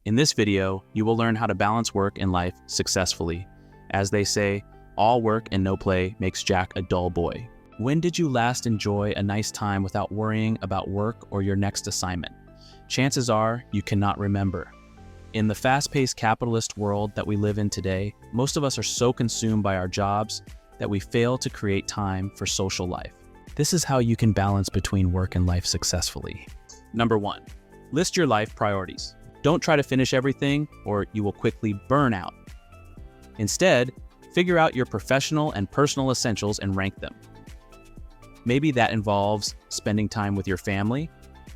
In this video, you will learn how to balance work and life successfully. As they say, all work and no play makes Jack a dull boy. When did you last enjoy a nice time without worrying about work or your next assignment? Chances are you cannot remember. In the fast-paced capitalist world that we live in today, most of us are so consumed by our jobs that we fail to create time for social life. This is how you can balance between work and life successfully. Number 1, list your life priorities. Don't try to finish everything or you will quickly burn out. Instead, figure out your professional and personal essentials and rank them. Maybe that involves spending time with your family,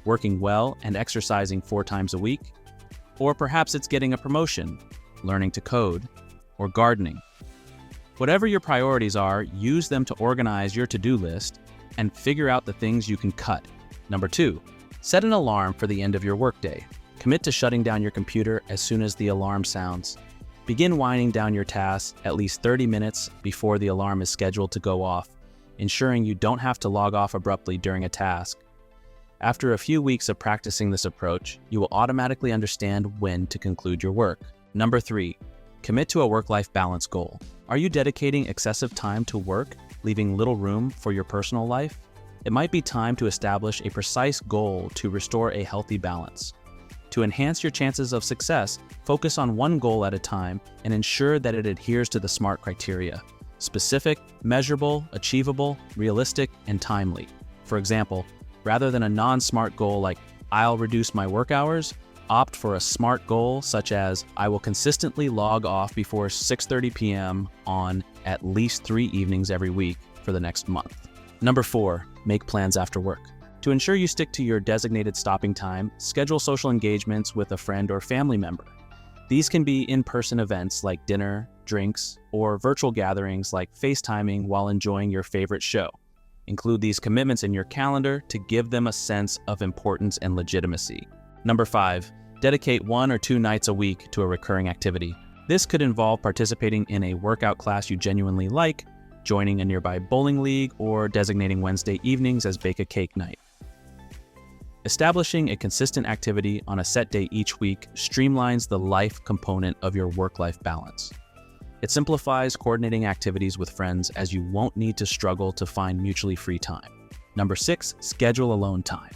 working well and exercising 4 times a week, or perhaps it's getting a promotion, learning to code, or gardening. Whatever your priorities are, use them to organize your to-do list and figure out the things you can cut. Number 2, set an alarm for the end of your workday. Commit to shutting down your computer as soon as the alarm sounds. Begin winding down your tasks at least 30 minutes before the alarm is scheduled to go off, ensuring you don't have to log off abruptly during a task. After a few weeks of practicing this approach, you will automatically understand when to conclude your work. Number 3, commit to a work-life balance goal. Are you dedicating excessive time to work, leaving little room for your personal life? It might be time to establish a precise goal to restore a healthy balance. To enhance your chances of success, focus on one goal at a time and ensure that it adheres to the SMART criteria: specific, measurable, achievable, realistic, and timely. For example, rather than a non-SMART goal like "I'll reduce my work hours," opt for a SMART goal such as "I will consistently log off before 6:30 p.m. on at least 3 evenings every week for the next month." Number 4, make plans after work. To ensure you stick to your designated stopping time, schedule social engagements with a friend or family member. These can be in-person events like dinner, drinks, or virtual gatherings like FaceTiming while enjoying your favorite show. Include these commitments in your calendar to give them a sense of importance and legitimacy. Number 5, dedicate 1 or 2 nights a week to a recurring activity. This could involve participating in a workout class you genuinely like, joining a nearby bowling league, or designating Wednesday evenings as bake a cake night. Establishing a consistent activity on a set day each week streamlines the life component of your work-life balance. It simplifies coordinating activities with friends as you won't need to struggle to find mutually free time. Number 6, schedule alone time.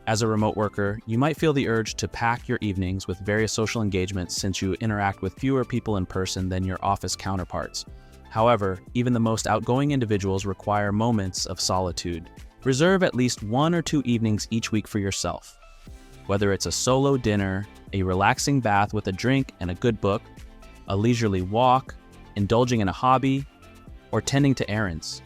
As a remote worker, you might feel the urge to pack your evenings with various social engagements since you interact with fewer people in person than your office counterparts. However, even the most outgoing individuals require moments of solitude. Reserve at least 1 or 2 evenings each week for yourself. Whether it's a solo dinner, a relaxing bath with a drink and a good book, a leisurely walk, indulging in a hobby, or tending to errands.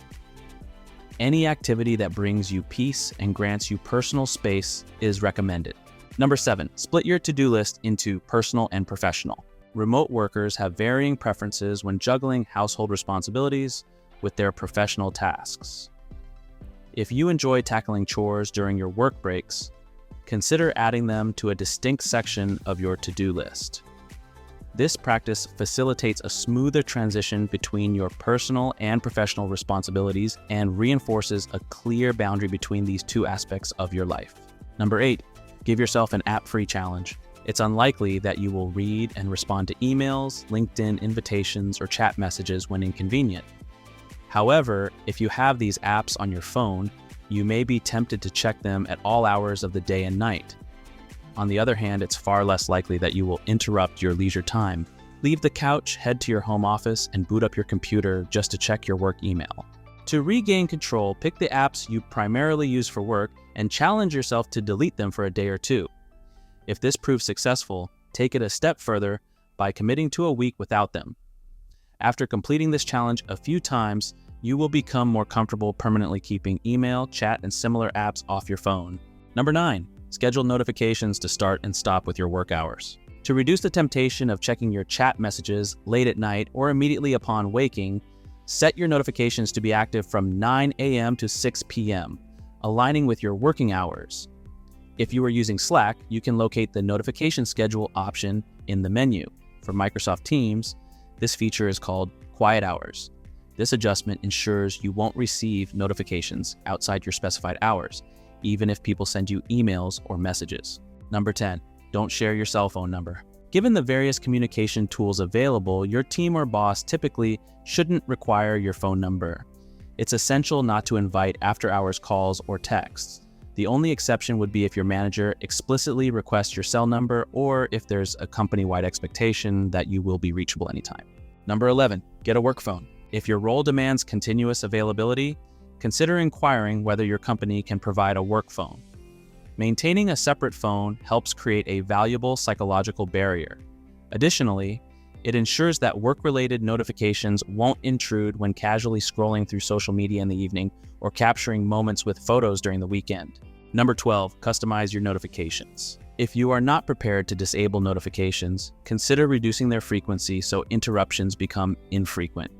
Any activity that brings you peace and grants you personal space is recommended. Number 7, split your to-do list into personal and professional. Remote workers have varying preferences when juggling household responsibilities with their professional tasks. If you enjoy tackling chores during your work breaks, consider adding them to a distinct section of your to-do list. This practice facilitates a smoother transition between your personal and professional responsibilities and reinforces a clear boundary between these 2 aspects of your life. Number 8, give yourself an app-free challenge. It's unlikely that you will read and respond to emails, LinkedIn invitations, or chat messages when inconvenient. However, if you have these apps on your phone, you may be tempted to check them at all hours of the day and night. On the other hand, it's far less likely that you will interrupt your leisure time. Leave the couch, head to your home office, and boot up your computer just to check your work email. To regain control, pick the apps you primarily use for work and challenge yourself to delete them for a day or 2. If this proves successful, take it a step further by committing to a week without them. After completing this challenge a few times, you will become more comfortable permanently keeping email, chat, and similar apps off your phone. Number 9, schedule notifications to start and stop with your work hours. To reduce the temptation of checking your chat messages late at night or immediately upon waking, set your notifications to be active from 9 a.m. to 6 p.m., aligning with your working hours. If you are using Slack, you can locate the notification schedule option in the menu. For Microsoft Teams, this feature is called Quiet Hours. This adjustment ensures you won't receive notifications outside your specified hours, even if people send you emails or messages. Number 10, don't share your cell phone number. Given the various communication tools available, your team or boss typically shouldn't require your phone number. It's essential not to invite after-hours calls or texts. The only exception would be if your manager explicitly requests your cell number or if there's a company-wide expectation that you will be reachable anytime. Number 11, get a work phone. If your role demands continuous availability, consider inquiring whether your company can provide a work phone. Maintaining a separate phone helps create a valuable psychological barrier. Additionally, it ensures that work-related notifications won't intrude when casually scrolling through social media in the evening or capturing moments with photos during the weekend. Number 12, customize your notifications. If you are not prepared to disable notifications, consider reducing their frequency so interruptions become infrequent.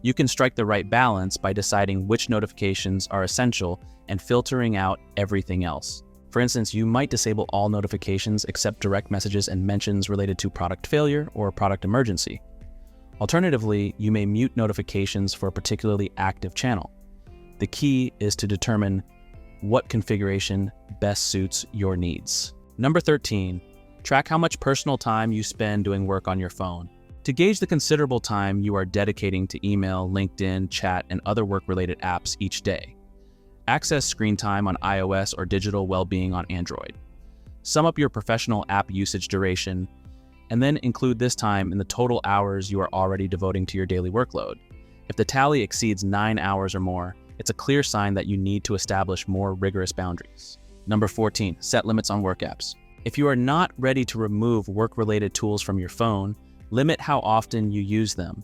You can strike the right balance by deciding which notifications are essential and filtering out everything else. For instance, you might disable all notifications except direct messages and mentions related to product failure or product emergency. Alternatively, you may mute notifications for a particularly active channel. The key is to determine what configuration best suits your needs. Number 13, track how much personal time you spend doing work on your phone. To gauge the considerable time you are dedicating to email, LinkedIn, chat, and other work-related apps each day. Access screen time on iOS or digital well-being on Android. Sum up your professional app usage duration, and then include this time in the total hours you are already devoting to your daily workload. If the tally exceeds 9 hours or more, it's a clear sign that you need to establish more rigorous boundaries. Number 14, set limits on work apps. If you are not ready to remove work-related tools from your phone, limit how often you use them.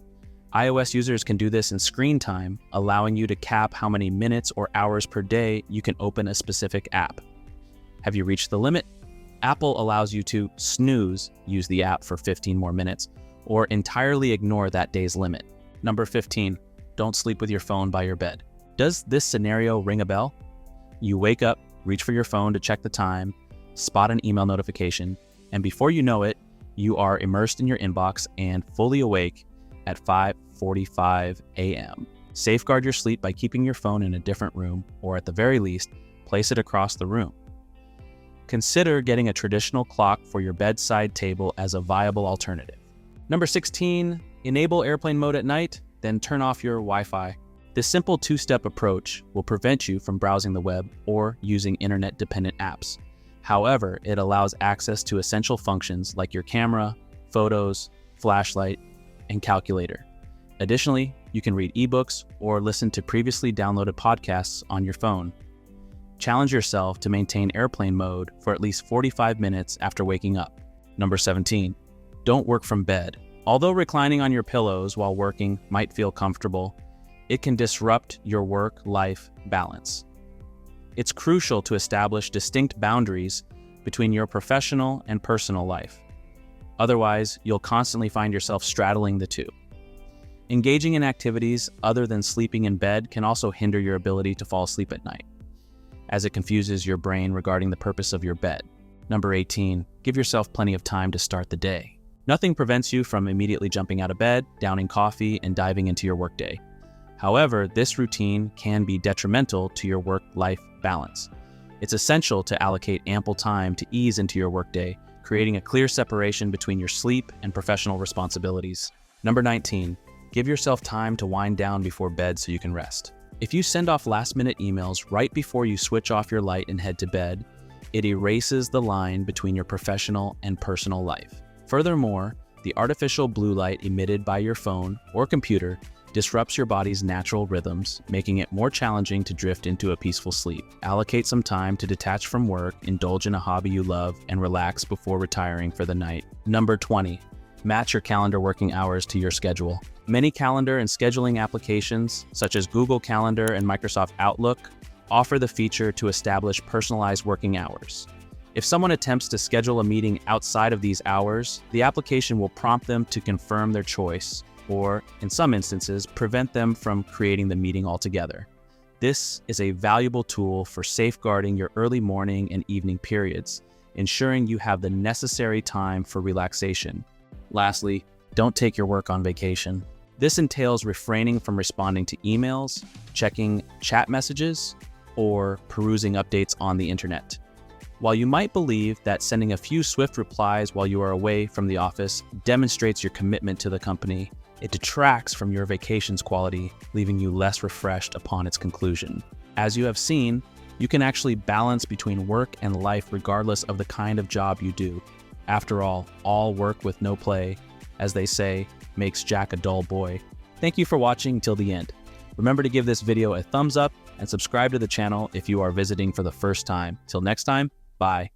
iOS users can do this in screen time, allowing you to cap how many minutes or hours per day you can open a specific app. Have you reached the limit? Apple allows you to snooze, use the app for 15 more minutes, or entirely ignore that day's limit. Number 15, don't sleep with your phone by your bed. Does this scenario ring a bell? You wake up, reach for your phone to check the time, spot an email notification, and before you know it, you are immersed in your inbox and fully awake at 5:45 a.m. Safeguard your sleep by keeping your phone in a different room, or at the very least, place it across the room. Consider getting a traditional clock for your bedside table as a viable alternative. Number 16, enable airplane mode at night, then turn off your Wi-Fi. This simple two-step approach will prevent you from browsing the web or using internet-dependent apps. However, it allows access to essential functions like your camera, photos, flashlight, and calculator. Additionally, you can read ebooks or listen to previously downloaded podcasts on your phone. Challenge yourself to maintain airplane mode for at least 45 minutes after waking up. Number 17, don't work from bed. Although reclining on your pillows while working might feel comfortable, it can disrupt your work-life balance. It's crucial to establish distinct boundaries between your professional and personal life. Otherwise, you'll constantly find yourself straddling the two. Engaging in activities other than sleeping in bed can also hinder your ability to fall asleep at night, as it confuses your brain regarding the purpose of your bed. Number 18, give yourself plenty of time to start the day. Nothing prevents you from immediately jumping out of bed, downing coffee, and diving into your workday. However, this routine can be detrimental to your work-life balance. It's essential to allocate ample time to ease into your workday, creating a clear separation between your sleep and professional responsibilities. Number 19, give yourself time to wind down before bed so you can rest. If you send off last-minute emails right before you switch off your light and head to bed, it erases the line between your professional and personal life. Furthermore, the artificial blue light emitted by your phone or computer disrupts your body's natural rhythms, making it more challenging to drift into a peaceful sleep. Allocate some time to detach from work, indulge in a hobby you love, and relax before retiring for the night. Number 20, match your calendar working hours to your schedule. Many calendar and scheduling applications, such as Google Calendar and Microsoft Outlook, offer the feature to establish personalized working hours. If someone attempts to schedule a meeting outside of these hours, the application will prompt them to confirm their choice, or, in some instances, prevent them from creating the meeting altogether. This is a valuable tool for safeguarding your early morning and evening periods, ensuring you have the necessary time for relaxation. Lastly, don't take your work on vacation. This entails refraining from responding to emails, checking chat messages, or perusing updates on the internet. While you might believe that sending a few swift replies while you are away from the office demonstrates your commitment to the company, it detracts from your vacation's quality, leaving you less refreshed upon its conclusion. As you have seen, you can actually balance between work and life regardless of the kind of job you do. After all work with no play, as they say, makes Jack a dull boy. Thank you for watching till the end. Remember to give this video a thumbs up and subscribe to the channel if you are visiting for the first time. Till next time, bye.